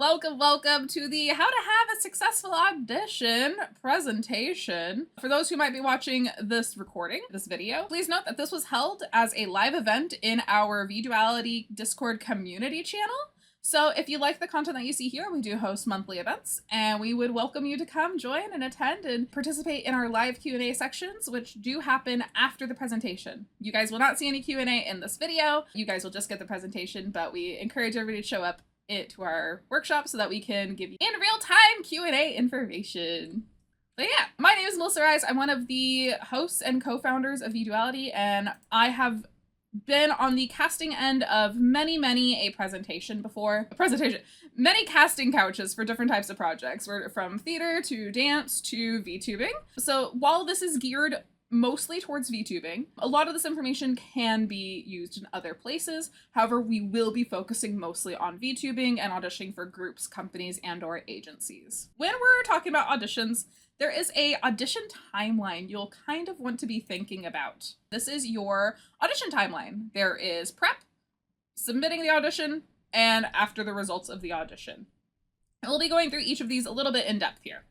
Welcome to the How to Have a Successful Audition presentation. For those who might be watching this video, please note that this was held as a live event in our Vduality Discord community channel. So if you like the content that you see here, we do host monthly events, and we would welcome you to come join and attend and participate in our live Q&A sections, which do happen after the presentation. You guys will not see any Q&A in this video. You guys will just get the presentation, but we encourage everybody to show up to our workshop so that we can give you in real-time Q&A information. But yeah, my name is Melissa Rise. I'm one of the hosts and co-founders of Vduality, and I have been on the casting end of many casting couches for different types of projects. We're from theater to dance to VTubing. So while this is geared mostly towards VTubing, a lot of this information can be used in other places. However, we will be focusing mostly on VTubing and auditioning for groups, companies, and or agencies. When we're talking about auditions, there is a audition timeline you'll kind of want to be thinking about. This is your audition timeline. There is prep, submitting the audition, and after the results of the audition. And we'll be going through each of these a little bit in depth here.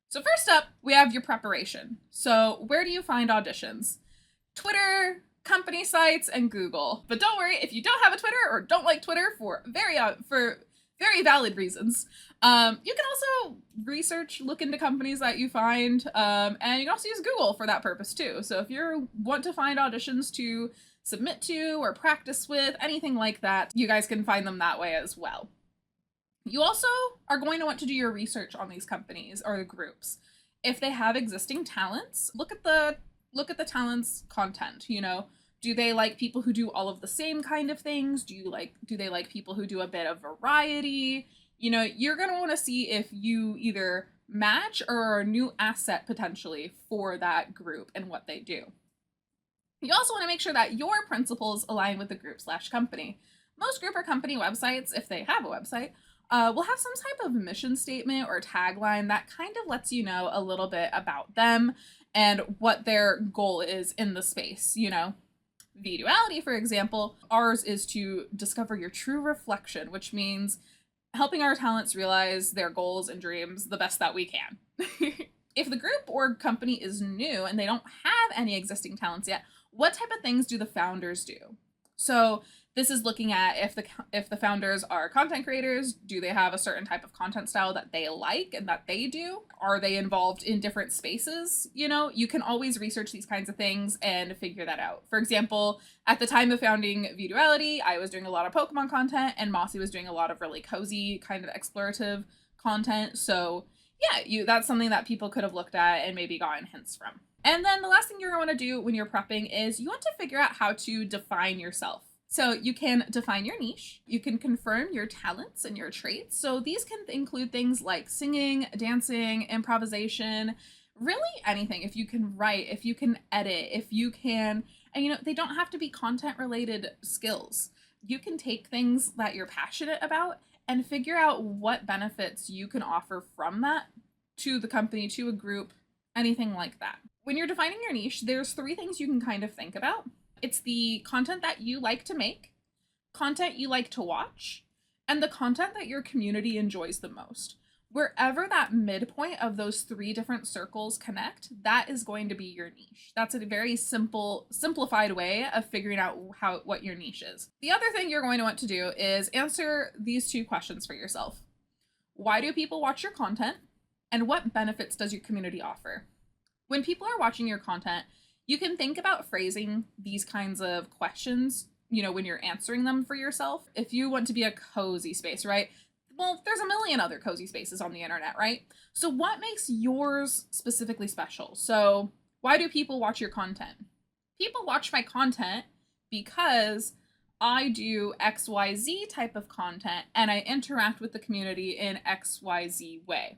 So first up, we have your preparation. So where do you find auditions? Twitter, company sites, and Google. But don't worry, if you don't have a Twitter or don't like Twitter for very valid reasons, you can also look into companies that you find, and you can also use Google for that purpose too. So if you want to find auditions to submit to or practice with, anything like that, you guys can find them that way as well. You also are going to want to do your research on these companies or the groups. If they have existing talents, look at the talents' content. You know, do they like people who do all of the same kind of things? Do they like people who do a bit of variety? You know, you're going to want to see if you either match or are a new asset potentially for that group and what they do. You also want to make sure that your principles align with the group/company. Most group or company websites, if they have a website, will have some type of mission statement or tagline that kind of lets you know a little bit about them and what their goal is in the space. You know, Vduality, for example, ours is to discover your true reflection, which means helping our talents realize their goals and dreams the best that we can. If the group or company is new and they don't have any existing talents yet, what type of things do the founders do? So this is looking at if the founders are content creators, do they have a certain type of content style that they like and that they do? Are they involved in different spaces? You know, you can always research these kinds of things and figure that out. For example, at the time of founding Vduality, I was doing a lot of Pokemon content and Mossy was doing a lot of really cozy kind of explorative content. So yeah, that's something that people could have looked at and maybe gotten hints from. And then the last thing you're going to want to do when you're prepping is you want to figure out how to define yourself. So you can define your niche, you can confirm your talents and your traits. So these can include things like singing, dancing, improvisation, really anything. If you can write, if you can edit, if you can, and you know, they don't have to be content related skills. You can take things that you're passionate about and figure out what benefits you can offer from that to the company, to a group, anything like that. When you're defining your niche, there's 3 things you can kind of think about. It's the content that you like to make, content you like to watch, and the content that your community enjoys the most. Wherever that midpoint of those 3 different circles connect, that is going to be your niche. That's a very simplified way of figuring out what your niche is. The other thing you're going to want to do is answer these 2 questions for yourself. Why do people watch your content? And what benefits does your community offer? When people are watching your content, you can think about phrasing these kinds of questions, you know, when you're answering them for yourself. If you want to be a cozy space, right? Well, there's a million other cozy spaces on the internet, right? So what makes yours specifically special? So why do people watch your content? People watch my content because I do XYZ type of content and I interact with the community in XYZ way,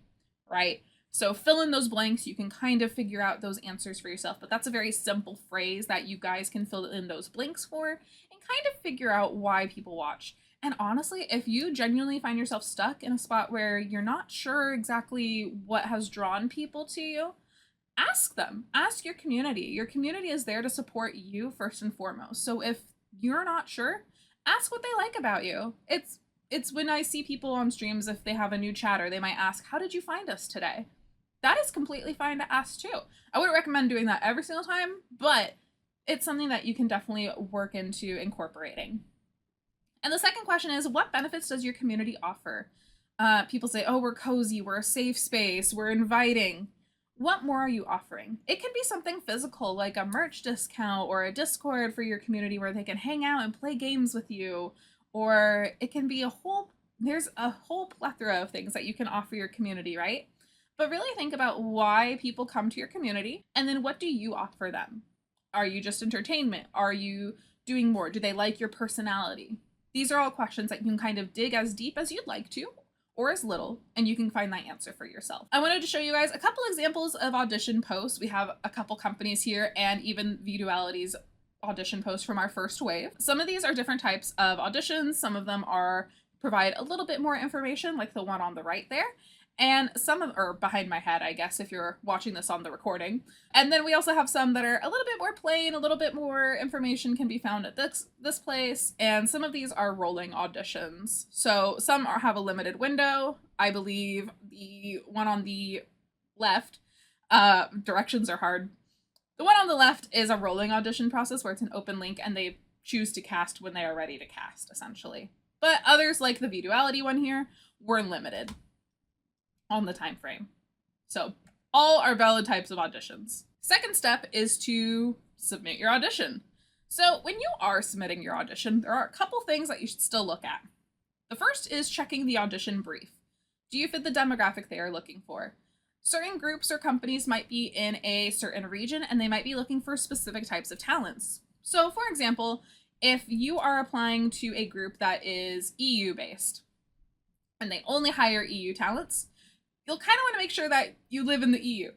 right? So fill in those blanks. You can kind of figure out those answers for yourself, but that's a very simple phrase that you guys can fill in those blanks for and kind of figure out why people watch. And honestly, if you genuinely find yourself stuck in a spot where you're not sure exactly what has drawn people to you, ask them. Ask your community. Your community is there to support you first and foremost. So if you're not sure, ask what they like about you. It's It's when I see people on streams, if they have a new chatter, they might ask, how did you find us today? That is completely fine to ask too. I wouldn't recommend doing that every single time, but it's something that you can definitely work into incorporating. And the second question is, what benefits does your community offer? People say, oh, we're cozy, we're a safe space, we're inviting. What more are you offering? It can be something physical, like a merch discount or a Discord for your community where they can hang out and play games with you. Or it can be there's a whole plethora of things that you can offer your community, right? But really think about why people come to your community, and then what do you offer them? Are you just entertainment? Are you doing more? Do they like your personality? These are all questions that you can kind of dig as deep as you'd like to, or as little, and you can find that answer for yourself. I wanted to show you guys a couple examples of audition posts. We have a couple companies here, and even V-Duality's audition post from our first wave. Some of these are different types of auditions. Some of them provide a little bit more information, like the one on the right there. And some of, or behind my head, I guess, if you're watching this on the recording. And then we also have some that are a little bit more plain, a little bit more information can be found at this place. And some of these are rolling auditions. So some have a limited window. I believe the one on the left, directions are hard. The one on the left is a rolling audition process where it's an open link and they choose to cast when they are ready to cast, essentially. But others, like the V-Duality one here, were limited on the time frame. So all are valid types of auditions. Second step is to submit your audition. So when you are submitting your audition, there are a couple things that you should still look at. The first is checking the audition brief. Do you fit the demographic they are looking for? Certain groups or companies might be in a certain region and they might be looking for specific types of talents. So for example, if you are applying to a group that is EU based and they only hire EU talents, you'll kind of want to make sure that you live in the EU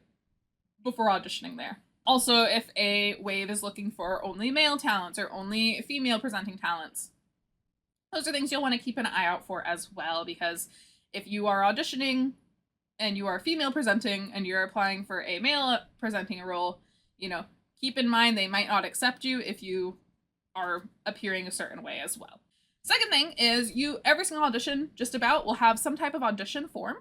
before auditioning there. Also, if a wave is looking for only male talents or only female presenting talents, those are things you'll want to keep an eye out for as well, because if you are auditioning and you are female presenting and you're applying for a male presenting a role, keep in mind they might not accept you if you are appearing a certain way as well. Second thing is every single audition just about will have some type of audition form.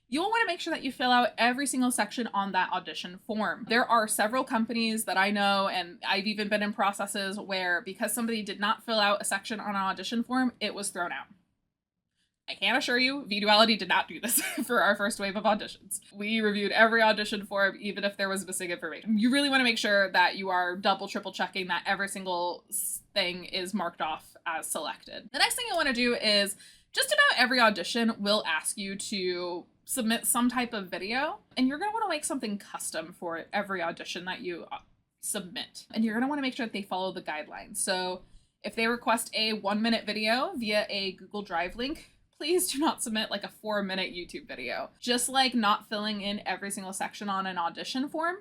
You'll want to make sure that you fill out every single section on that audition form. There are several companies that I know, and I've even been in processes where because somebody did not fill out a section on an audition form, it was thrown out. I can assure you, V-Duality did not do this for our first wave of auditions. We reviewed every audition form, even if there was missing information. You really want to make sure that you are double, triple checking that every single thing is marked off as selected. The next thing you want to do is just about every audition will ask you to submit some type of video, and you're going to want to make something custom for every audition that you submit. And you're going to want to make sure that they follow the guidelines. So if they request a 1-minute video via a Google Drive link, please do not submit like a 4-minute YouTube video. Just like not filling in every single section on an audition form,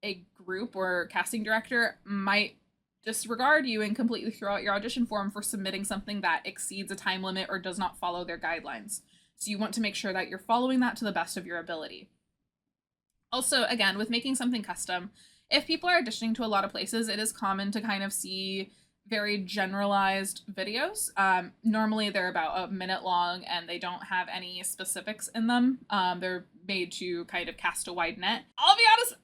a group or casting director might disregard you and completely throw out your audition form for submitting something that exceeds a time limit or does not follow their guidelines. So you want to make sure that you're following that to the best of your ability. Also, again, with making something custom, if people are auditioning to a lot of places, it is common to kind of see very generalized videos. Normally they're about a minute long and they don't have any specifics in them. They're made to kind of cast a wide net. I'll be honest,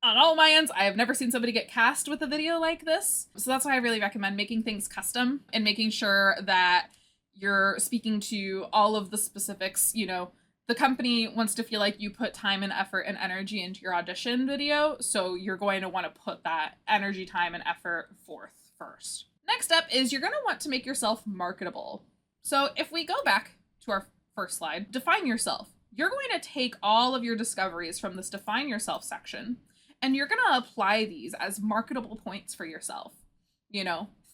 on all my ends, I have never seen somebody get cast with a video like this. So that's why I really recommend making things custom and making sure that you're speaking to all of the specifics. The company wants to feel like you put time and effort and energy into your audition video, so you're going to want to put that energy, time, and effort forth first. Next up is you're going to want to make yourself marketable. So if we go back to our first slide, define yourself. You're going to take all of your discoveries from this define yourself section, and you're going to apply these as marketable points for yourself.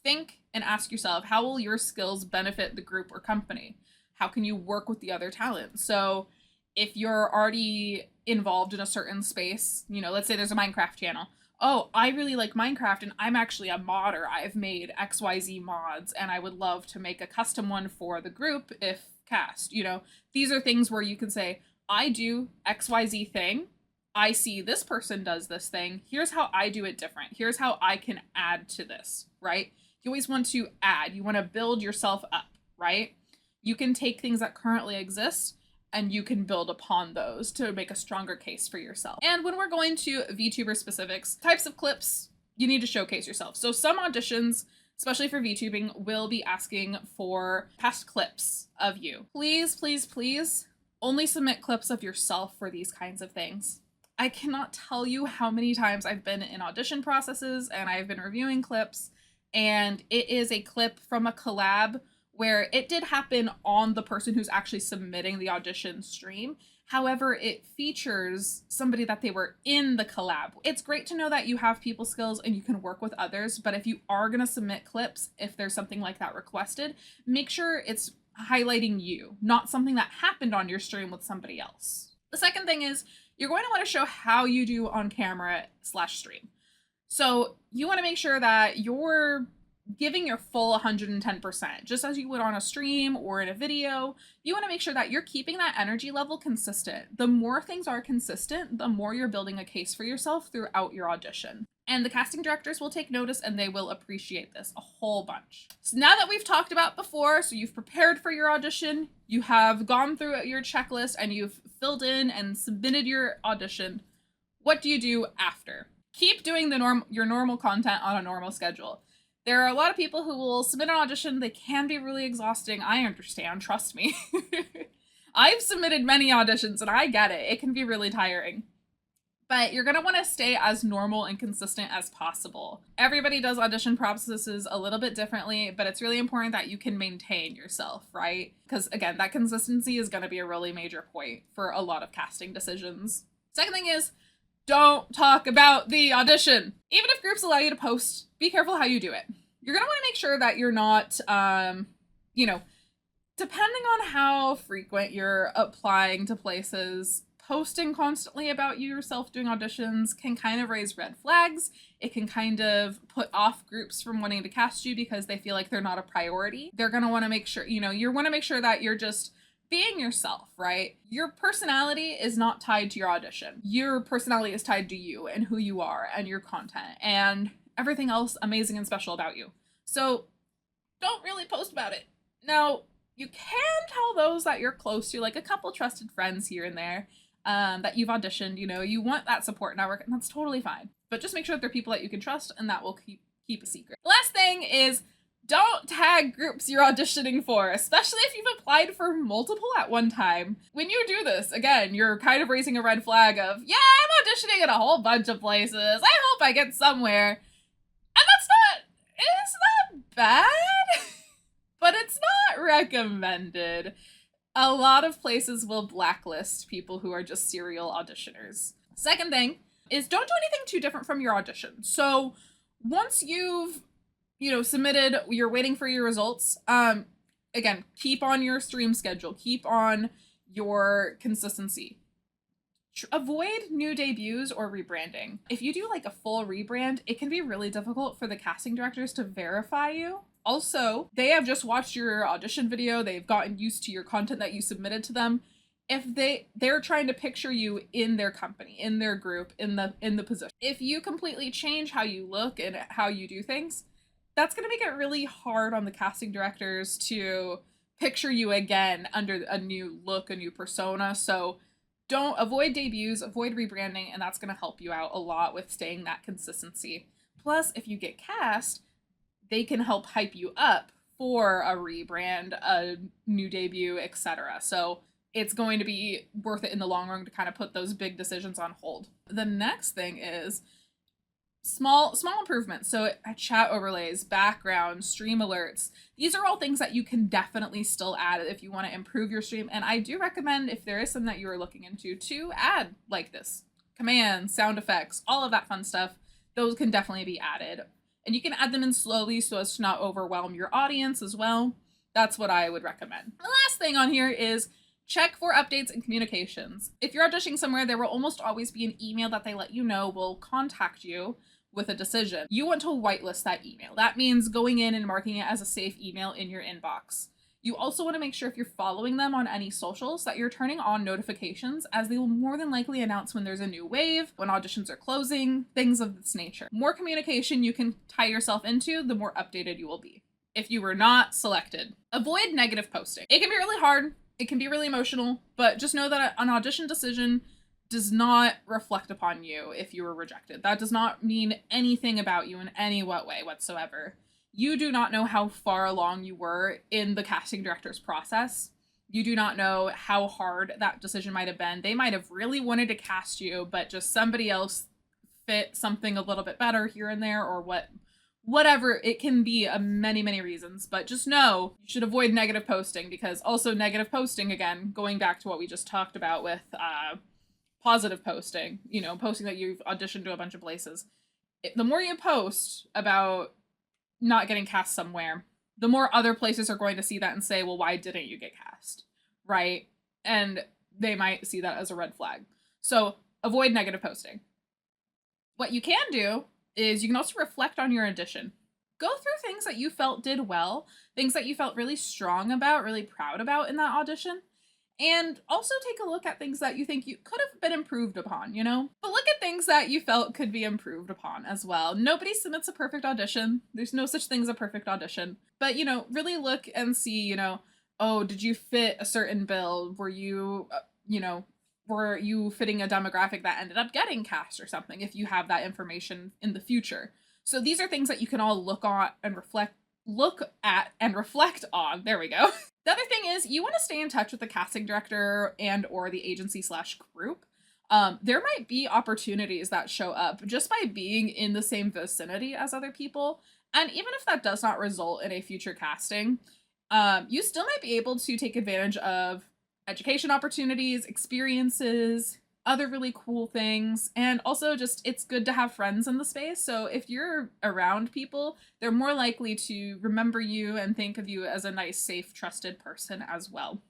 Think and ask yourself, how will your skills benefit the group or company? How can you work with the other talent? So if you're already involved in a certain space, let's say there's a Minecraft channel. Oh, I really like Minecraft and I'm actually a modder. I've made XYZ mods and I would love to make a custom one for the group if cast. These are things where you can say, I do XYZ thing. I see this person does this thing. Here's how I do it different. Here's how I can add to this, right? You always want to add. You want to build yourself up, right? You can take things that currently exist and you can build upon those to make a stronger case for yourself. And when we're going to VTuber specifics, types of clips, you need to showcase yourself. So some auditions, especially for VTubing, will be asking for past clips of you. Please, please, please only submit clips of yourself for these kinds of things. I cannot tell you how many times I've been in audition processes and I've been reviewing clips, and it is a clip from a collab where it did happen on the person who's actually submitting the audition stream. However, it features somebody that they were in the collab. It's great to know that you have people skills and you can work with others, but if you are going to submit clips, if there's something like that requested, make sure it's highlighting you, not something that happened on your stream with somebody else. The second thing is you're going to want to show how you do on camera / stream. So you want to make sure that you're giving your full 110%, just as you would on a stream or in a video. You want to make sure that you're keeping that energy level consistent. The more things are consistent, the more you're building a case for yourself throughout your audition. And the casting directors will take notice and they will appreciate this a whole bunch. So now that we've talked about before, so you've prepared for your audition, you have gone through your checklist and you've filled in and submitted your audition, what do you do after? Keep doing your normal content on a normal schedule. There are a lot of people who will submit an audition. They can be really exhausting. I understand, trust me. I've submitted many auditions and I get it. It can be really tiring. But you're going to want to stay as normal and consistent as possible. Everybody does audition processes a little bit differently, but it's really important that you can maintain yourself, right? Because again, that consistency is going to be a really major point for a lot of casting decisions. Second thing is, don't talk about the audition. Even if groups allow you to post, be careful how you do it. You're going to want to make sure that you're not, depending on how frequent you're applying to places, posting constantly about yourself doing auditions can kind of raise red flags. It can kind of put off groups from wanting to cast you because they feel like they're not a priority. They're going to want to make sure, you want to make sure that you're just being yourself, right? Your personality is not tied to your audition. Your personality is tied to you and who you are and your content and everything else amazing and special about you. So don't really post about it. Now, you can tell those that you're close to, like a couple trusted friends here and there, that you've auditioned, you want that support network, and that's totally fine. But just make sure that they're people that you can trust and that will keep a secret. The last thing is, don't tag groups you're auditioning for, especially if you've applied for multiple at one time. When you do this, again, you're kind of raising a red flag of, yeah, I'm auditioning in a whole bunch of places. I hope I get somewhere. And it's not bad, but it's not recommended. A lot of places will blacklist people who are just serial auditioners. Second thing is, don't do anything too different from your audition. So once you've submitted, you're waiting for your results. Again, keep on your stream schedule, keep on your consistency. Avoid new debuts or rebranding. If you do like a full rebrand, it can be really difficult for the casting directors to verify you. Also, they have just watched your audition video, they've gotten used to your content that you submitted to them. If they're trying to picture you in their company, in their group, in the position. If you completely change how you look and how you do things, that's going to make it really hard on the casting directors to picture you again under a new look, a new persona. So don't avoid debuts, avoid rebranding, and that's going to help you out a lot with staying that consistency. Plus, if you get cast, they can help hype you up for a rebrand, a new debut, etc. So it's going to be worth it in the long run to kind of put those big decisions on hold. The next thing is small improvements. So chat overlays, background, stream alerts. These are all things that you can definitely still add if you want to improve your stream. And I do recommend, if there is something that you are looking into, to add like this. Commands, sound effects, all of that fun stuff. Those can definitely be added. And you can add them in slowly so as to not overwhelm your audience as well. That's what I would recommend. The last thing on here is check for updates and communications. If you're auditioning somewhere, there will almost always be an email that they let you know will contact you with a decision. You want to whitelist that email. That means going in and marking it as a safe email in your inbox. You also want to make sure if you're following them on any socials that you're turning on notifications, as they will more than likely announce when there's a new wave, when auditions are closing, things of this nature. More communication you can tie yourself into, the more updated you will be. if you were not selected. Avoid negative posting. It can be really hard, it can be really emotional, but just know that an audition decision does not reflect upon you if you were rejected. That does not mean anything about you in any way whatsoever. You do not know how far along you were in the casting director's process. You do not know how hard that decision might have been. They might have really wanted to cast you, but just somebody else fit something a little bit better here and there, or whatever. It can be many reasons, but just know you should avoid negative posting, because also negative posting, again, going back to what we just talked about with positive posting, you know, posting that you've auditioned to a bunch of places. The more you post about not getting cast somewhere, the more other places are going to see that and say, well, why didn't you get cast? Right? And they might see that as a red flag. So avoid negative posting. What you can do is you can also reflect on your audition. Go through things that you felt did well, things that you felt really strong about, really proud about in that audition. And also take a look at things that you think you could have been improved upon, you know? But look at things that you felt could be improved upon as well. Nobody submits a perfect audition. There's no such thing as a perfect audition. But, you know, really look and see, you know, oh, did you fit a certain bill? Were you, were you fitting a demographic that ended up getting cast or something, if you have that information in the future? So these are things that you can all look at and reflect on. There we go. The other thing is you want to stay in touch with the casting director and or the agency / group. There might be opportunities that show up just by being in the same vicinity as other people. And even if that does not result in a future casting, you still might be able to take advantage of education opportunities, experiences, other really cool things. And also just, it's good to have friends in the space. So if you're around people, they're more likely to remember you and think of you as a nice, safe, trusted person as well.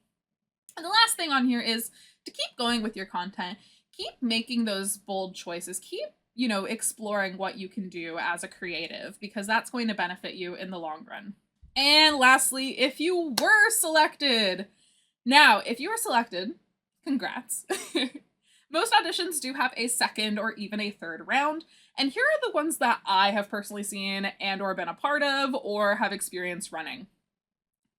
And the last thing on here is to keep going with your content. Keep making those bold choices. Keep, you know, exploring what you can do as a creative, because that's going to benefit you in the long run. And lastly, if you were selected. Now, if you were selected, congrats. Most auditions do have a second or even a third round, and here are the ones that I have personally seen and or been a part of or have experienced running.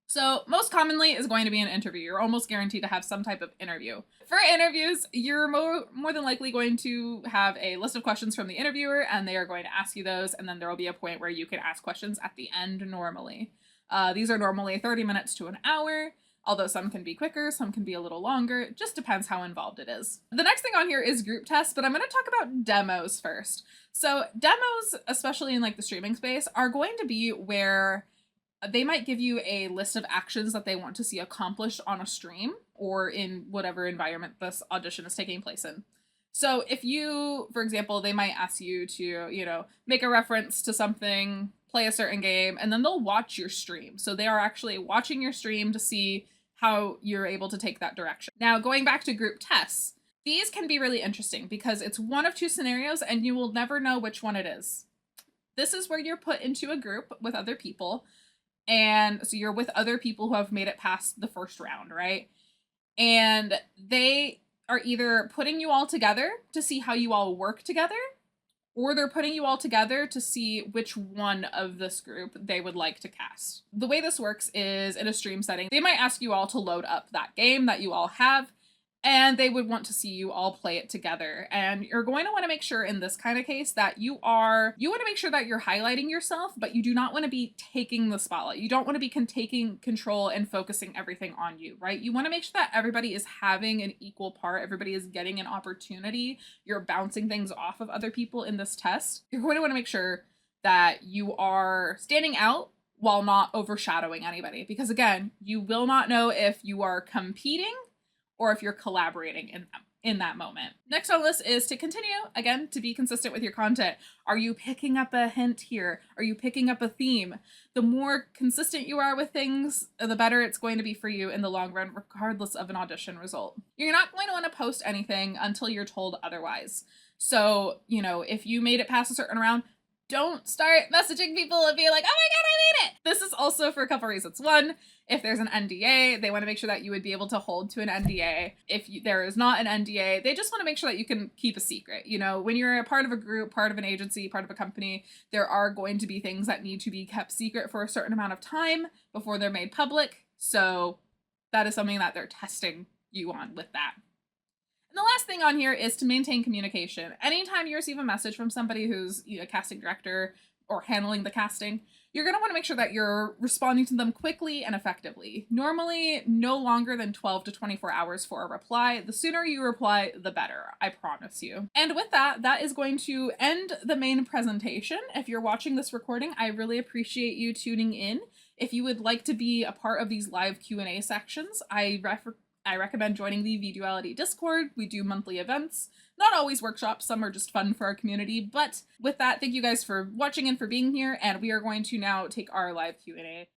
So most commonly is going to be an interview. You're almost guaranteed to have some type of interview. For interviews, you're more than likely going to have a list of questions from the interviewer, and they are going to ask you those, and then there will be a point where you can ask questions at the end normally. These are normally 30 minutes to an hour. Although some can be quicker, some can be a little longer. It just depends how involved it is. The next thing on here is group tests, but I'm going to talk about demos first. So demos, especially in like the streaming space, are going to be where they might give you a list of actions that they want to see accomplished on a stream or in whatever environment this audition is taking place in. So if you, for example, they might ask you to, you know, make a reference to something, play a certain game, and then they'll watch your stream. So they are actually watching your stream to see how you're able to take that direction. Now, going back to group tests, these can be really interesting because it's one of two scenarios and you will never know which one it is. This is where you're put into a group with other people. And so you're with other people who have made it past the first round, right? And they are either putting you all together to see how you all work together, or they're putting you all together to see which one of this group they would like to cast. The way this works is in a stream setting, they might ask you all to load up that game that you all have, and they would want to see you all play it together. And you're going to want to make sure in this kind of case that you want to make sure that you're highlighting yourself, but you do not want to be taking the spotlight. You don't want to be taking control and focusing everything on you, right? You want to make sure that everybody is having an equal part. Everybody is getting an opportunity. You're bouncing things off of other people in this test. You're going to want to make sure that you are standing out while not overshadowing anybody. Because again, you will not know if you are competing or if you're collaborating in that moment. Next on the list is to continue, again, to be consistent with your content. Are you picking up a hint here? Are you picking up a theme? The more consistent you are with things, the better it's going to be for you in the long run, regardless of an audition result. You're not going to want to post anything until you're told otherwise. So, you know, if you made it past a certain round, Don't start messaging people and be like, oh my God, I made it. This is also for a couple reasons. One, if there's an NDA, they want to make sure that you would be able to hold to an NDA. If there is not an NDA, they just want to make sure that you can keep a secret. You know, when you're a part of a group, part of an agency, part of a company, there are going to be things that need to be kept secret for a certain amount of time before they're made public. So that is something that they're testing you on with that. And the last thing on here is to maintain communication. Anytime you receive a message from somebody who's a casting director or handling the casting, you're going to want to make sure that you're responding to them quickly and effectively. Normally, no longer than 12 to 24 hours for a reply. The sooner you reply, the better, I promise you. And with that, that is going to end the main presentation. If you're watching this recording, I really appreciate you tuning in. If you would like to be a part of these live Q&A sections, I recommend joining the V-Duality Discord. We do monthly events, not always workshops. Some are just fun for our community. But with that, thank you guys for watching and for being here. And we are going to now take our live Q&A.